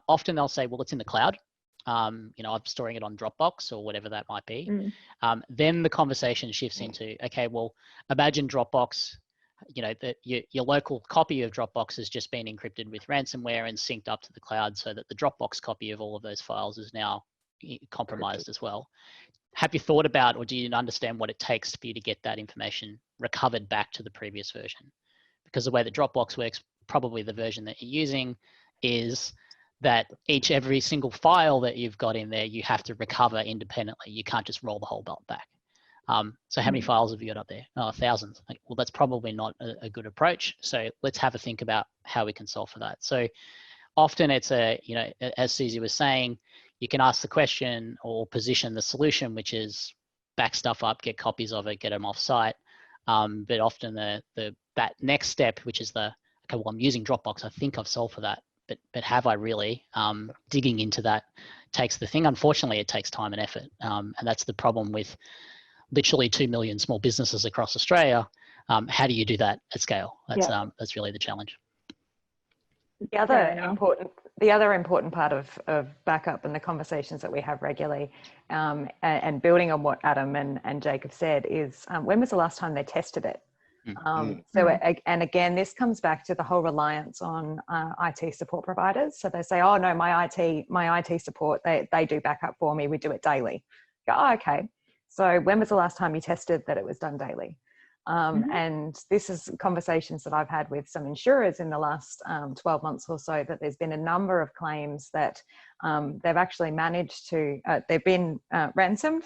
Often they'll say, well, it's in the cloud. I'm storing it on Dropbox or whatever that might be. Then the conversation shifts into, okay, well, imagine Dropbox, that your local copy of Dropbox has just been encrypted with ransomware and synced up to the cloud so that the Dropbox copy of all of those files is now compromised as well. Have you thought about, or do you understand what it takes for you to get that information recovered back to the previous version? Because the way that Dropbox works, probably the version that you're using, is that every single file that you've got in there, you have to recover independently. You can't just roll the whole belt back. So how many files have you got up there? Oh, thousands. Well, that's probably not a good approach. So let's have a think about how we can solve for that. So often it's as Susie was saying, you can ask the question or position the solution, which is back stuff up, get copies of it, get them off site. But often that next step, which is okay, well, I'm using Dropbox. I think I've solved for that, but have I really? Digging into that takes the thing. Unfortunately, it takes time and effort. And that's the problem with literally 2 million small businesses across Australia. How do you do that at scale? That's really the challenge. The other important part of backup and the conversations that we have regularly, and building on what Adam and Jacob said, is when was the last time they tested it? And again, this comes back to the whole reliance on IT support providers. So they say, oh no, my IT support, they do backup for me. We do it daily. Go, oh, okay. So when was the last time you tested that it was done daily? And this is conversations that I've had with some insurers in the last 12 months or so, that there's been a number of claims that they've actually managed to, they've been ransomed.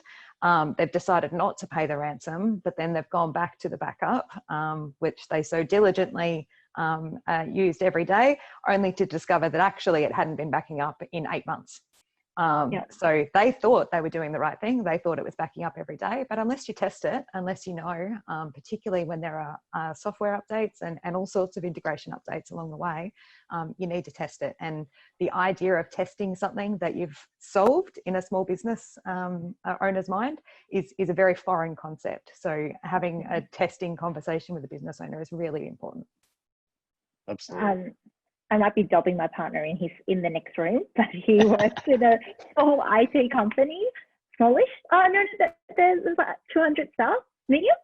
They've decided not to pay the ransom, but then they've gone back to the backup, which they so diligently used every day, only to discover that actually it hadn't been backing up in 8 months. So they thought they were doing the right thing. They thought it was backing up every day, but unless you test it, unless you know, particularly when there are software updates and all sorts of integration updates along the way, you need to test it. And the idea of testing something that you've solved in a small business owner's mind is a very foreign concept. So having a testing conversation with a business owner is really important. Absolutely. I might be dobbing my partner in. He's in the next room, but he works in a small IT company, smallish. Oh no, there's like 200 staff. Medium?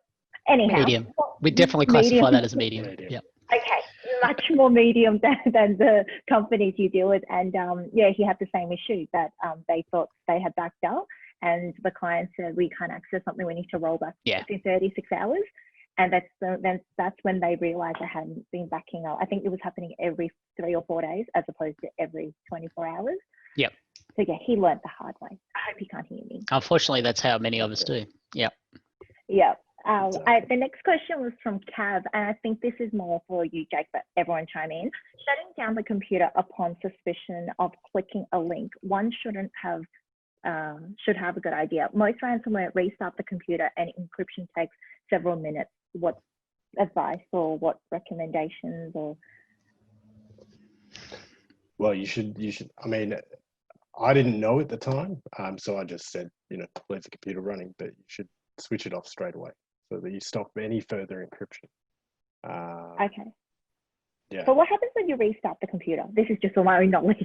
Anyhow. Medium. We definitely classify that as a medium. Yep. Okay, much more medium than the companies you deal with. And he had the same issue that they thought they had backed up, and the client said, we can't access something, we need to roll back within 36 hours. And that's when they realized I hadn't been backing up. I think it was happening every 3 or 4 days as opposed to every 24 hours. Yep. So yeah, he learned the hard way. I hope he can't hear me. Unfortunately, that's how many of us do. Yep. Yep. The next question was from Cav, and I think this is more for you, Jake, but everyone chime in. Shutting down the computer upon suspicion of clicking a link, one should have a good idea. Most ransomware restart the computer and encryption takes several minutes. What advice or what recommendations or? Well, you should, I mean, I didn't know at the time. So I just said, leave the computer running, but you should switch it off straight away so that you stop any further encryption. Okay. Yeah. But what happens when you restart the computer? This is just for my own knowledge.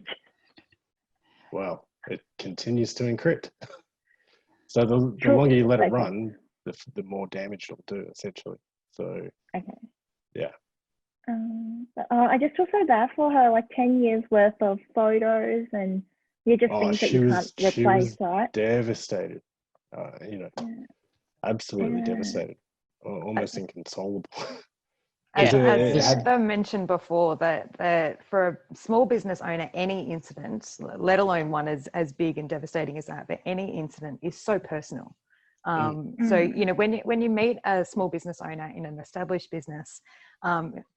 Well, it continues to encrypt. So the longer you let it run, the more damage it'll do, essentially. So, Okay. yeah. I just feel so bad for her, like 10 years worth of photos and just things that you can't replace, right? Devastated, you know, absolutely devastated, almost inconsolable. As Yeah. Heather mentioned before, that for a small business owner, any incident, let alone one as big and devastating as that, but any incident is so personal. So, you know, when you meet a small business owner in an established business,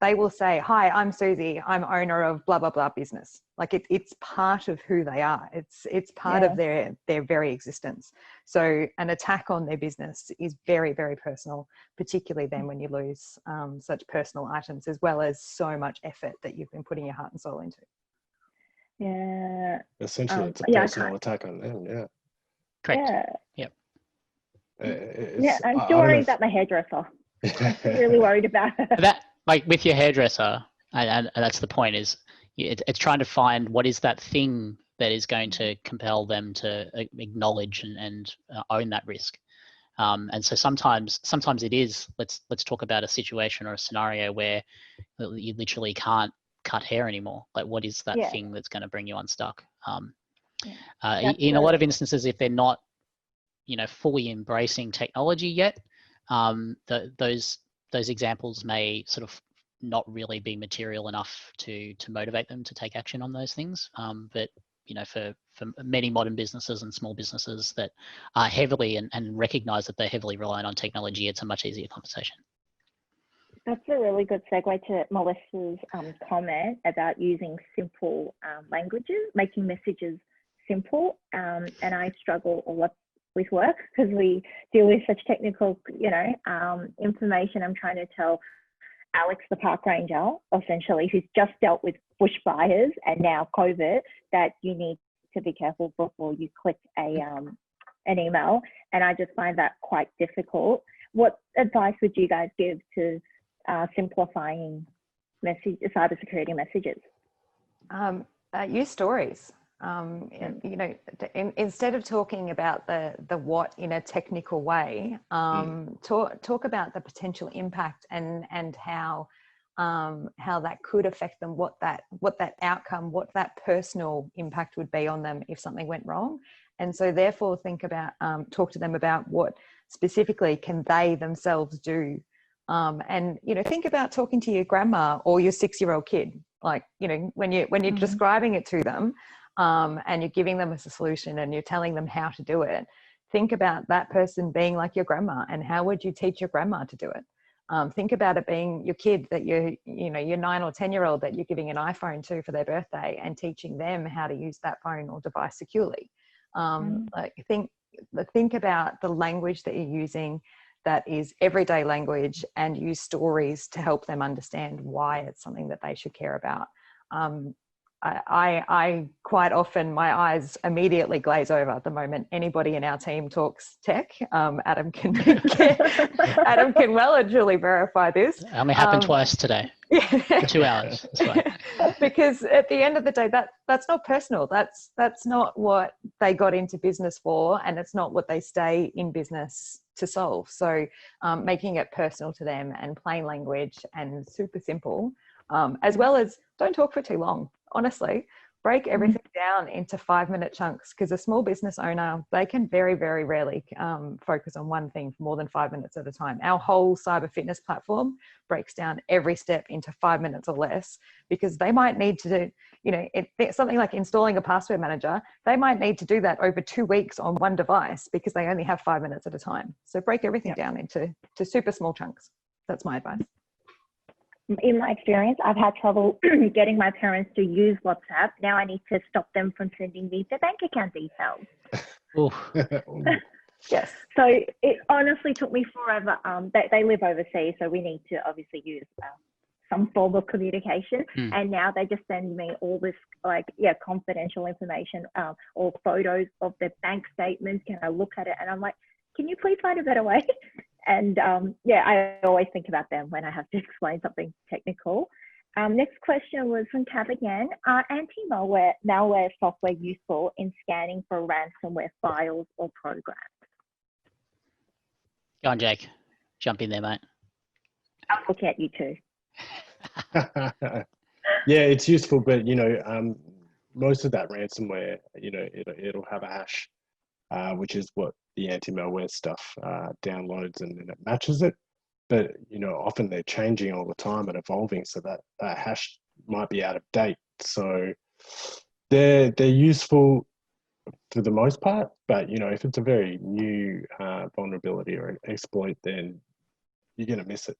they will say, "Hi, I'm Susie. I'm owner of blah blah blah business." Like it's part of who they are. It's part of their very existence. So an attack on their business is very, very personal, particularly then when you lose such personal items, as well as so much effort that you've been putting your heart and soul into. Yeah. Essentially, it's a personal attack on them. Yeah. Correct. Yeah. Yep. I'm still worried about my hairdresser. I'm still really worried about her. That, like with your hairdresser, and that's the point, is it's trying to find what is that thing that is going to compel them to acknowledge and own that risk. And so sometimes it is, let's talk about a situation or a scenario where you literally can't cut hair anymore. Like, what is that thing that's going to bring you unstuck? In a lot of instances, if they're not, you know, fully embracing technology yet, those examples may sort of not really be material enough to motivate them to take action on those things. But you know, for many modern businesses and small businesses that are heavily and recognize that they're heavily reliant on technology, it's a much easier conversation. That's a really good segue to Melissa's comment about using simple languages, making messages simple. And I struggle a lot with work because we deal with such technical, you know, information. I'm trying to tell Alex, the park ranger, essentially, who's just dealt with bushfires and now COVID, that you need to be careful before you click an email. And I just find that quite difficult. What advice would you guys give to simplifying cybersecurity messages? Use stories. You know, instead of talking about the what in a technical way, talk about the potential impact and how that could affect them, what that outcome, what that personal impact would be on them if something went wrong. And so therefore talk to them about what specifically can they themselves do. And, you know, think about talking to your grandma or your 6-year-old kid, like, you know, when you're describing it to them, and you're giving them a solution and you're telling them how to do it, think about that person being like your grandma, and how would you teach your grandma to do it? Think about it being your kid that your 9 or 10-year-old that you're giving an iPhone to for their birthday and teaching them how to use that phone or device securely. Like think about the language that you're using that is everyday language, and use stories to help them understand why it's something that they should care about. I quite often, my eyes immediately glaze over the moment anybody in our team talks tech. Adam can well and truly verify this. It only happened twice today. For 2 hours. That's fine. Because at the end of the day, that's not personal. That's not what they got into business for, and it's not what they stay in business to solve. So making it personal to them and plain language and super simple, as well as don't talk for too long. Honestly, break everything down into 5-minute chunks, because a small business owner, they can very, very rarely focus on one thing for more than 5 minutes at a time. Our whole cyber fitness platform breaks down every step into 5 minutes or less, because they might need to do, you know, something like installing a password manager, they might need to do that over 2 weeks on one device because they only have 5 minutes at a time. So break everything down into super small chunks. That's my advice. In my experience, I've had trouble getting my parents to use WhatsApp. Now I need to stop them from sending me their bank account details. Yes. So it honestly took me forever. They live overseas, so we need to obviously use some form of communication. And now they just send me all this confidential information or photos of their bank statements. Can I look at it? And I'm like, can you please find a better way? And I always think about them when I have to explain something technical. Next question was from Tab again. Are anti-malware software useful in scanning for ransomware files or programs? Go on, Jake. Jump in there, mate. I'll look at you too. Yeah, it's useful, but most of that ransomware, it'll have a hash, which is what the anti-malware stuff downloads, and then it matches it. But often they're changing all the time and evolving, so that hash might be out of date. So they're useful for the most part, but if it's a very new vulnerability or an exploit, then you're going to miss it.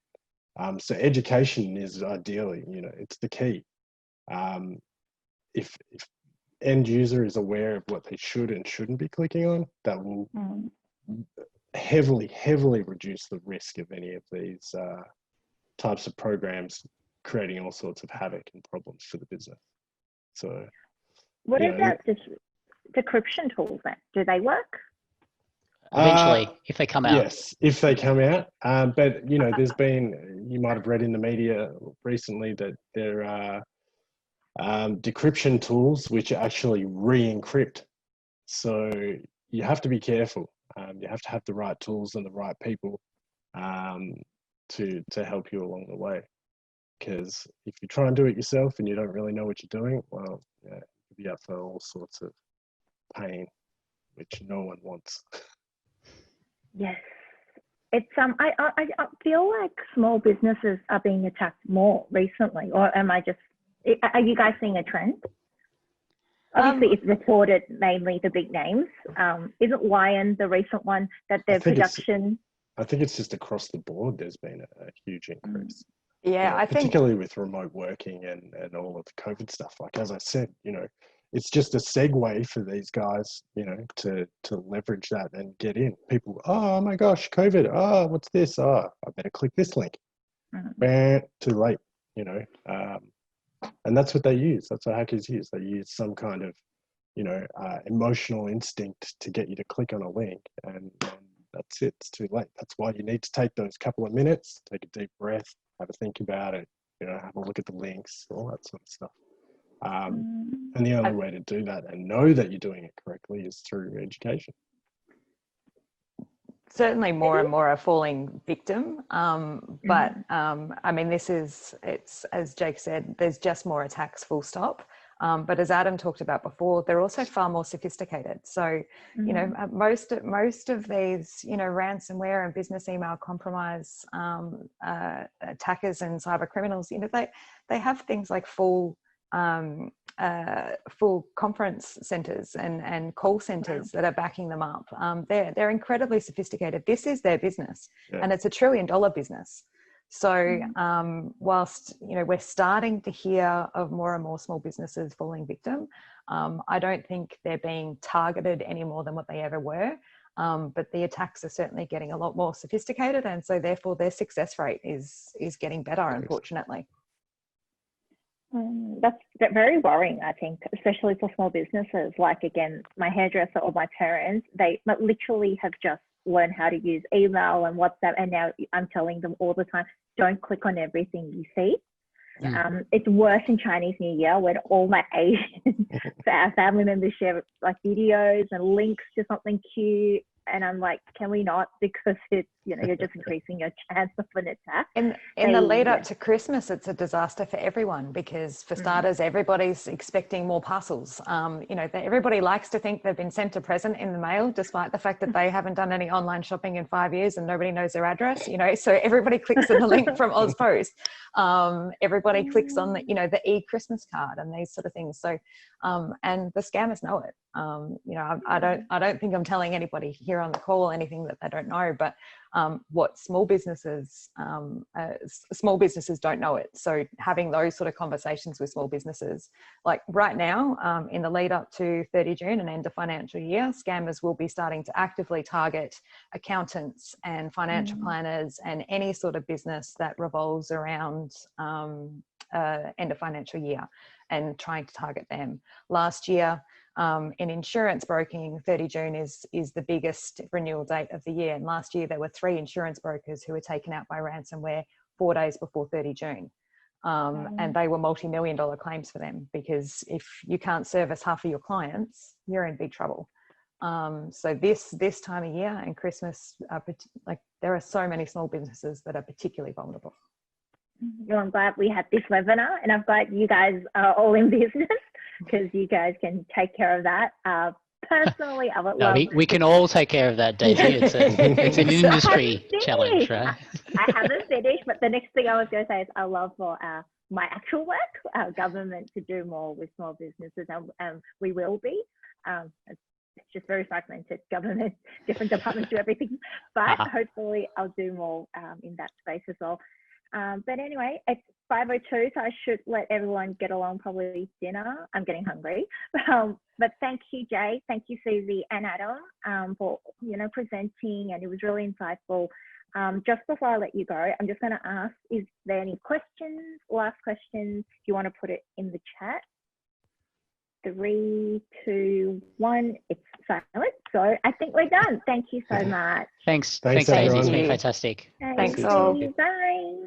So education is ideally, it's the key. If end user is aware of what they should and shouldn't be clicking on, that will heavily reduce the risk of any of these types of programs creating all sorts of havoc and problems for the business. So what about this decryption tools then? Do they work? Eventually, if they come out. Yes, if they come out. But there's been, you might have read in the media recently that there are decryption tools which actually re-encrypt. So you have to be careful. You have to have the right tools and the right people to help you along the way. Because if you try and do it yourself and you don't really know what you're doing, well, you'll be up for all sorts of pain, which no one wants. Yes, it's I feel like small businesses are being attacked more recently, or are you guys seeing a trend? Obviously, it's reported mainly the big names. Isn't Lion the recent one that their production? I think it's just across the board. There's been a huge increase. Yeah, I think particularly with remote working and all of the COVID stuff. Like as I said, it's just a segue for these guys, to leverage that and get in. People, oh my gosh, COVID. Oh, what's this? Oh, I better click this link. Too late, and that's what they use. That's what hackers use. They use some kind of, emotional instinct to get you to click on a link, and that's it. It's too late. That's why you need to take those couple of minutes, take a deep breath, have a think about it, have a look at the links, all that sort of stuff. And the only way to do that and know that you're doing it correctly is through education. Certainly more and more are falling victim. But I mean, it's, as Jake said, there's just more attacks, full stop. But as Adam talked about before, they're also far more sophisticated. So, most of these, ransomware and business email compromise attackers and cyber criminals, they have things like full conference centers and call centers that are backing them up. They're incredibly sophisticated. This is their business, and it's $1 trillion business. So whilst we're starting to hear of more and more small businesses falling victim, I don't think they're being targeted any more than what they ever were. But the attacks are certainly getting a lot more sophisticated, and so therefore their success rate is getting better, unfortunately. That's very worrying, I think, especially for small businesses. Like, again, my hairdresser or my parents, they literally have just learned how to use email and WhatsApp, and now I'm telling them all the time, don't click on everything you see. It's worse in Chinese New Year when all my Asian family members share like videos and links to something cute, and I'm like, can we not? Because it's, you're just increasing your chance of an attack. In the lead up to Christmas, it's a disaster for everyone, because for starters, everybody's expecting more parcels. Everybody likes to think they've been sent a present in the mail, despite the fact that they haven't done any online shopping in 5 years and nobody knows their address, so everybody clicks on the link from OzPost. Everybody clicks on the e-Christmas card and these sort of things. So, and the scammers know it. I don't think I'm telling anybody here on the call anything that they don't know, but what small businesses don't know it. So having those sort of conversations with small businesses, like right now, in the lead up to 30 June and end of financial year, scammers will be starting to actively target accountants and financial planners and any sort of business that revolves around end of financial year, and trying to target them. Last year, in insurance broking, 30 June is the biggest renewal date of the year. And last year, there were 3 insurance brokers who were taken out by ransomware 4 days before 30 June. And they were multi-million-dollar claims for them, because if you can't service half of your clients, you're in big trouble. So this time of year and Christmas, like there are so many small businesses that are particularly vulnerable. Well, I'm glad we had this webinar, and I'm glad you guys are all in business because you guys can take care of that. Personally, I would love. We can all take care of that, Daisy. It's an industry challenge, right? I haven't finished, but the next thing I was going to say is I love for my actual work, our government, to do more with small businesses, and we will be. It's just very fragmented. Government, different departments do everything, but hopefully I'll do more in that space as well. But anyway, it's 5:02, so I should let everyone get along, probably dinner. I'm getting hungry. But thank you, Jay. Thank you, Susie and Adam, for presenting, and it was really insightful. Just before I let you go, I'm just going to ask, is there any questions, last questions? If you want to put it in the chat. 3, 2, 1, it's silent. So I think we're done. Thank you so much. Thanks, Thanks Daisy. It's everyone. been fantastic. Thanks all. Bye.